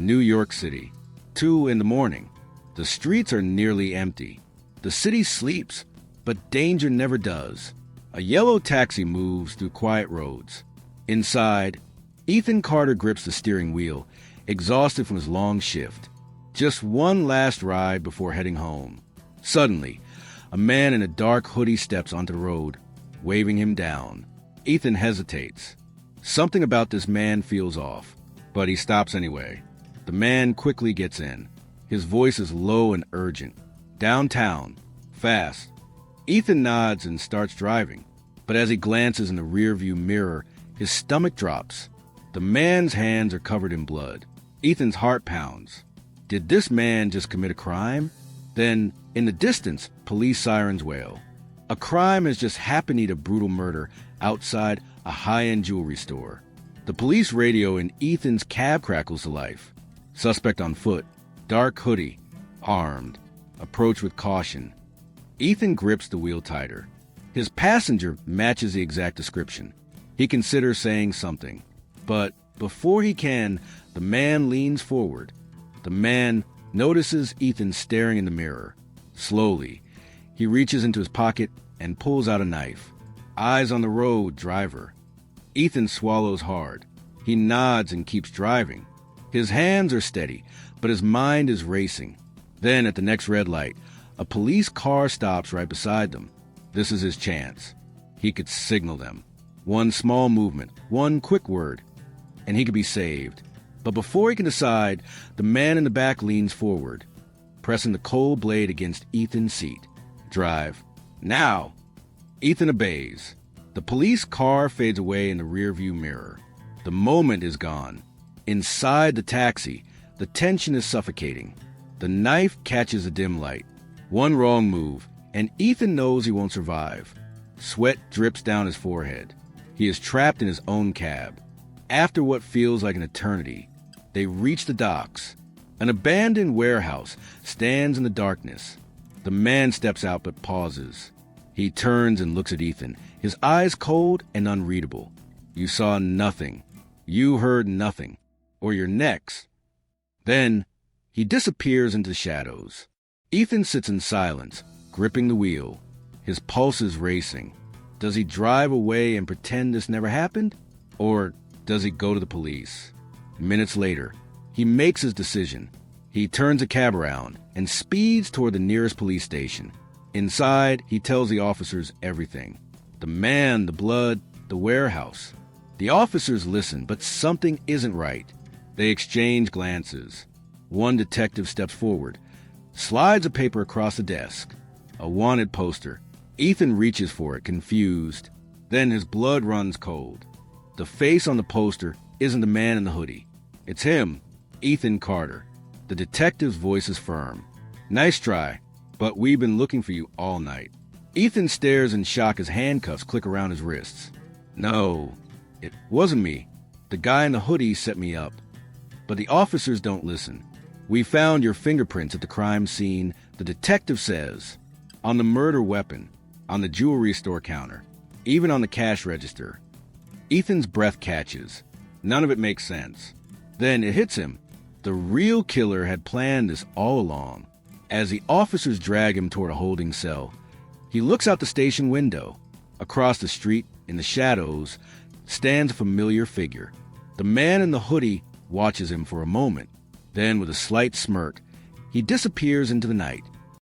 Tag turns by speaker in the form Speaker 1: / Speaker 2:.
Speaker 1: New York City. 2 in the morning. The streets are nearly empty. The city sleeps, but danger never does. A yellow taxi moves through quiet roads. Inside, Ethan Carter grips the steering wheel, exhausted from his long shift. Just one last ride before heading home. Suddenly, a man in a dark hoodie steps onto the road, waving him down. Ethan hesitates. Something about this man feels off, but he stops anyway. The man quickly gets in. His voice is low and urgent. Downtown. Fast. Ethan nods and starts driving, but as he glances in the rearview mirror, his stomach drops. The man's hands are covered in blood. Ethan's heart pounds. Did this man just commit a crime? Then, in the distance, police sirens wail. A crime has just happened, a brutal murder outside a high-end jewelry store. The police radio in Ethan's cab crackles to life. Suspect on foot, dark hoodie, armed. Approach with caution. Ethan grips the wheel tighter. His passenger matches the exact description. He considers saying something. But before he can, the man leans forward. The man notices Ethan staring in the mirror. Slowly, he reaches into his pocket and pulls out a knife. Eyes on the road, driver. Ethan swallows hard. He nods and keeps driving. His hands are steady, but his mind is racing. Then, at the next red light, a police car stops right beside them. This is his chance. He could signal them. One small movement, one quick word, and he could be saved. But before he can decide, the man in the back leans forward, pressing the cold blade against Ethan's seat. Drive. Now! Ethan obeys. The police car fades away in the rearview mirror. The moment is gone. Inside the taxi, the tension is suffocating. The knife catches a dim light. One wrong move, and Ethan knows he won't survive. Sweat drips down his forehead. He is trapped in his own cab. After what feels like an eternity, they reach the docks. An abandoned warehouse stands in the darkness. The man steps out but pauses. He turns and looks at Ethan, his eyes cold and unreadable. You saw nothing. You heard nothing. Or you're next. Then, he disappears into the shadows. Ethan sits in silence, gripping the wheel. His pulse is racing. Does he drive away and pretend this never happened? Or does he go to the police? Minutes later, he makes his decision. He turns a cab around and speeds toward the nearest police station. Inside, he tells the officers everything. The man, the blood, the warehouse. The officers listen, but something isn't right. They exchange glances. One detective steps forward, slides a paper across the desk. A wanted poster. Ethan reaches for it, confused. Then his blood runs cold. The face on the poster isn't the man in the hoodie. It's him, Ethan Carter. The detective's voice is firm. Nice try, but we've been looking for you all night. Ethan stares in shock as handcuffs click around his wrists. No, it wasn't me. The guy in the hoodie set me up. But the officers don't listen. We found your fingerprints at the crime scene, the detective says. On the murder weapon, on the jewelry store counter, even on the cash register. Ethan's breath catches. None of it makes sense. Then it hits him. The real killer had planned this all along. As the officers drag him toward a holding cell, he looks out the station window. Across the street, in the shadows, stands a familiar figure. The man in the hoodie watches him for a moment. Then, with a slight smirk, he disappears into the night.